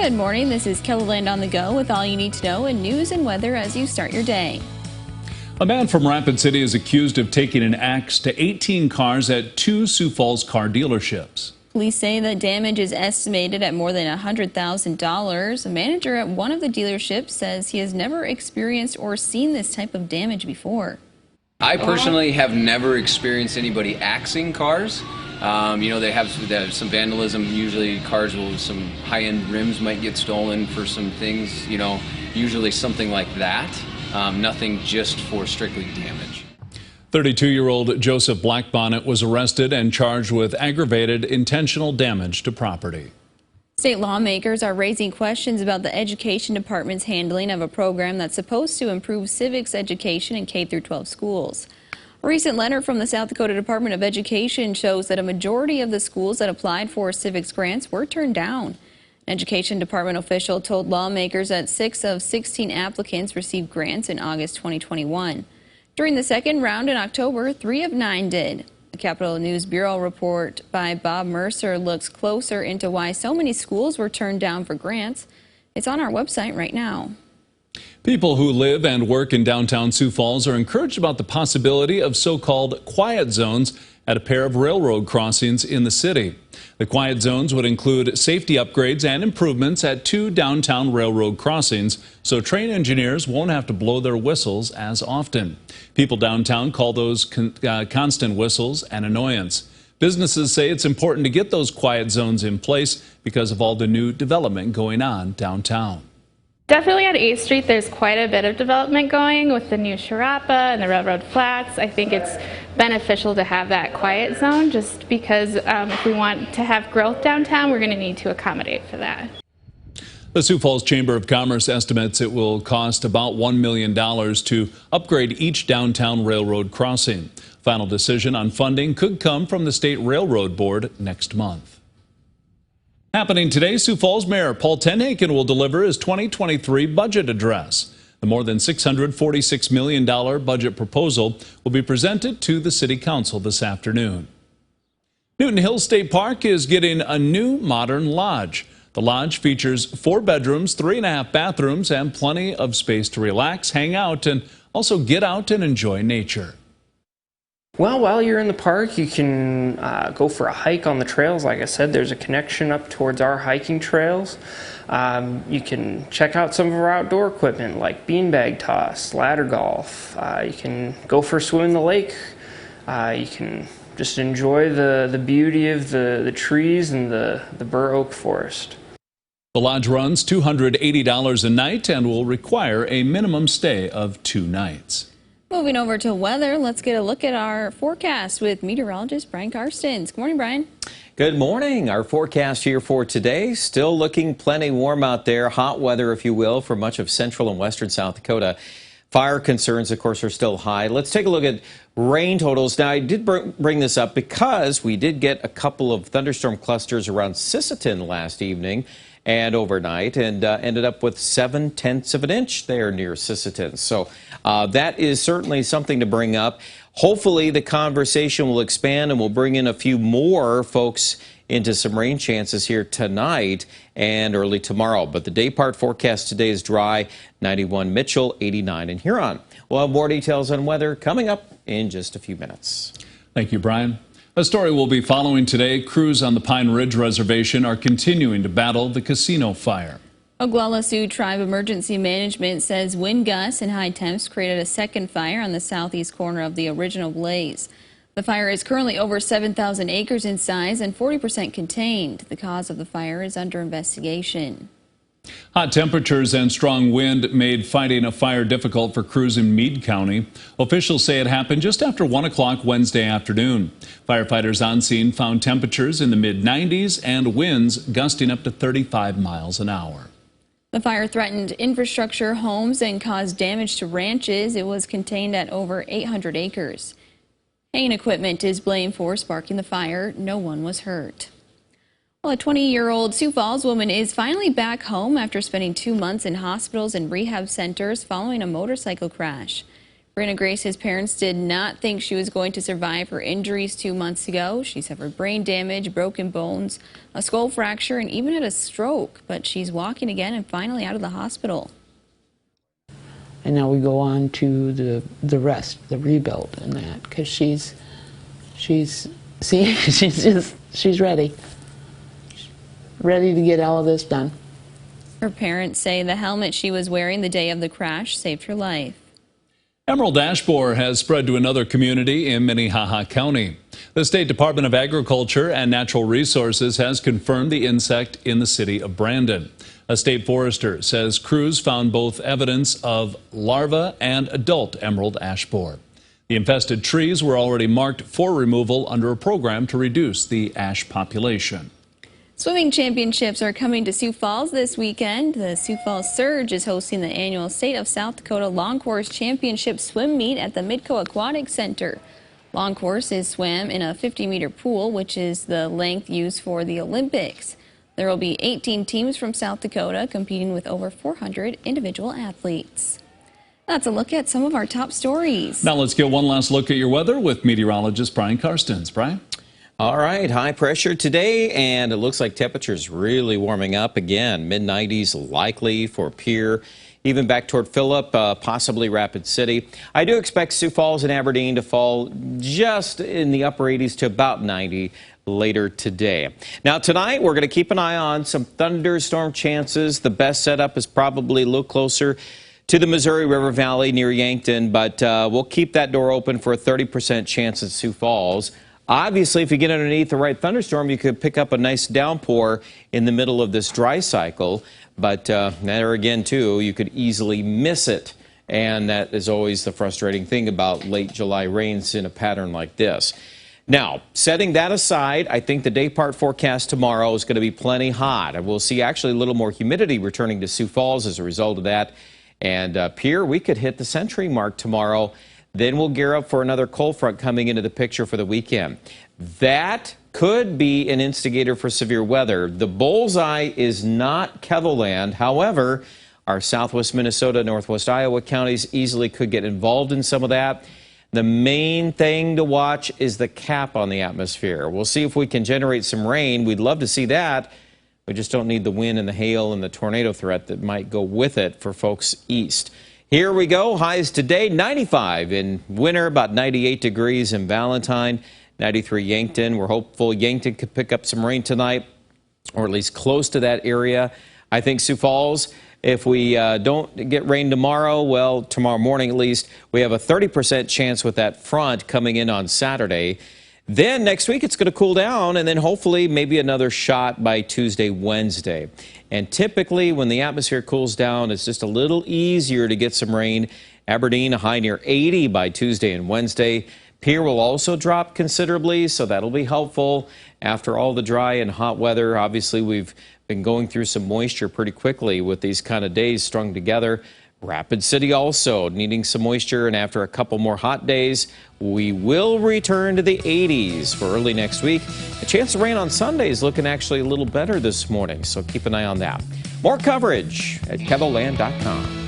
Good morning. This is KELOLAND on the go with all you need to know in news and weather as you start your day. A man from Rapid City is accused of taking an axe to 18 cars at two Sioux Falls car dealerships. Police say the damage is estimated at more than $100,000. A manager at one of the dealerships says he has never experienced or seen this type of damage before. I personally have never experienced anybody axing cars. They have some vandalism. Usually cars with some high-end rims might get stolen for some things, usually something like that. Nothing just for strictly damage. 32-year-old Joseph Blackbonnet was arrested and charged with aggravated intentional damage to property. State lawmakers are raising questions about the Education Department's handling of a program that's supposed to improve civics education in K-12 schools. A recent letter from the South Dakota Department of Education shows that a majority of the schools that applied for civics grants were turned down. An Education Department official told lawmakers that 6 of 16 applicants received grants in August 2021. During the second round in October, 3 of 9 did. The Capitol News Bureau report by Bob Mercer looks closer into why so many schools were turned down for grants. It's on our website right now. People who live and work in downtown Sioux Falls are encouraged about the possibility of so-called quiet zones at a pair of railroad crossings in the city. The quiet zones would include safety upgrades and improvements at 2 downtown railroad crossings, so train engineers won't have to blow their whistles as often. People downtown call those constant whistles an annoyance. Businesses say it's important to get those quiet zones in place because of all the new development going on downtown. Definitely at 8th Street, there's quite a bit of development going with the new Sharapa and the railroad flats. I think it's beneficial to have that quiet zone just because if we want to have growth downtown, we're going to need to accommodate for that. The Sioux Falls Chamber of Commerce estimates it will cost about $1 million to upgrade each downtown railroad crossing. Final decision on funding could come from the State Railroad Board next month. Happening today, Sioux Falls Mayor Paul Tenhaken will deliver his 2023 budget address. The more than $646 million budget proposal will be presented to the City Council this afternoon. Newton Hills State Park is getting a new modern lodge. The lodge features 4 bedrooms, 3.5 bathrooms, and plenty of space to relax, hang out, and also get out and enjoy nature. Well, while you're in the park, you can go for a hike on the trails. Like I said, there's a connection up towards our hiking trails. You can check out some of our outdoor equipment like beanbag toss, ladder golf. You can go for a swim in the lake. You can just enjoy the beauty of the trees and the bur oak forest. The lodge runs $280 a night and will require a minimum stay of 2 nights. Moving over to weather, let's get a look at our forecast with meteorologist Brian Karstens. Good morning, Brian. Good morning. Our forecast here for today, still looking plenty warm out there. Hot weather, if you will, for much of central and western South Dakota. Fire concerns, of course, are still high. Let's take a look at rain totals. Now, I did bring this up because we did get a couple of thunderstorm clusters around Sisseton last evening and overnight, and ended up with 7/10 of an inch there near Sisseton. So that is certainly something to bring up. Hopefully the conversation will expand and we'll bring in a few more folks into some rain chances here tonight and early tomorrow. But the day part forecast today is dry, 91 Mitchell, 89 in Huron. We'll have more details on weather coming up in just a few minutes. Thank you, Brian. A story we'll be following today. Crews on the Pine Ridge Reservation are continuing to battle the casino fire. Oglala Sioux Tribe Emergency Management says wind gusts and high temps created a second fire on the southeast corner of the original blaze. The fire is currently over 7,000 acres in size and 40% contained. The cause of the fire is under investigation. Hot temperatures and strong wind made fighting a fire difficult for crews in Meade County. Officials say it happened just after 1 o'clock Wednesday afternoon. Firefighters on scene found temperatures in the mid-90s and winds gusting up to 35 miles an hour. The fire threatened infrastructure, homes, and caused damage to ranches. It was contained at over 800 acres. Haying equipment is blamed for sparking the fire. No one was hurt. Well, a 20-year-old Sioux Falls woman is finally back home after spending 2 months in hospitals and rehab centers following a motorcycle crash. Brianna Grace's parents did not think she was going to survive her injuries 2 months ago. She suffered brain damage, broken bones, a skull fracture, and even had a stroke. But she's walking again and finally out of the hospital. And now we go on to the rest, the rebuild and that, because she's ready. Ready to get all of this done. Her parents say the helmet she was wearing the day of the crash saved her life. Emerald ash borer has spread to another community in Minnehaha County. The State Department of Agriculture and Natural Resources has confirmed the insect in the city of Brandon. A state forester says crews found both evidence of larva and adult emerald ash borer. The infested trees were already marked for removal under a program to reduce the ash population. Swimming championships are coming to Sioux Falls this weekend. The Sioux Falls Surge is hosting the annual State of South Dakota Long Course Championship swim meet at the Midco Aquatic Center. Long course is swam in a 50-meter pool, which is the length used for the Olympics. There will be 18 teams from South Dakota competing with over 400 individual athletes. That's a look at some of our top stories. Now let's get one last look at your weather with meteorologist Brian Karstens. Brian? All right, high pressure today, and it looks like temperatures really warming up again. Mid-90s likely for Pierre, even back toward Phillip, possibly Rapid City. I do expect Sioux Falls and Aberdeen to fall just in the upper 80s to about 90 later today. Now tonight we're going to keep an eye on some thunderstorm chances. The best setup is probably a little closer to the Missouri River Valley near Yankton, but we'll keep that door open for a 30% chance at Sioux Falls. Obviously, if you get underneath the right thunderstorm, you could pick up a nice downpour in the middle of this dry cycle. But there again, too, you could easily miss it. And that is always the frustrating thing about late July rains in a pattern like this. Now, setting that aside, I think the day part forecast tomorrow is going to be plenty hot. And we'll see actually a little more humidity returning to Sioux Falls as a result of that. And Pierre, we could hit the century mark tomorrow. Then we'll gear up for another cold front coming into the picture for the weekend. That could be an instigator for severe weather. The bullseye is not KELOLAND. However, our southwest Minnesota, northwest Iowa counties easily could get involved in some of that. The main thing to watch is the cap on the atmosphere. We'll see if we can generate some rain. We'd love to see that. We just don't need the wind and the hail and the tornado threat that might go with it for folks east. Here we go. Highs today, 95 in Winter, about 98 degrees in Valentine, 93 Yankton. We're hopeful Yankton could pick up some rain tonight, or at least close to that area. I think Sioux Falls, if we don't get rain tomorrow, well, tomorrow morning at least, we have a 30% chance with that front coming in on Saturday. Then next week it's going to cool down, and then hopefully maybe another shot by Tuesday, Wednesday. And typically when the atmosphere cools down, it's just a little easier to get some rain. Aberdeen, a high near 80 by Tuesday and Wednesday. Pierre will also drop considerably, so that'll be helpful. After all the dry and hot weather, obviously we've been going through some moisture pretty quickly with these kind of days strung together. Rapid City also needing some moisture, and after a couple more hot days, we will return to the 80s for early next week. A chance of rain on Sunday is looking actually a little better this morning, so keep an eye on that. More coverage at KELOLAND.com.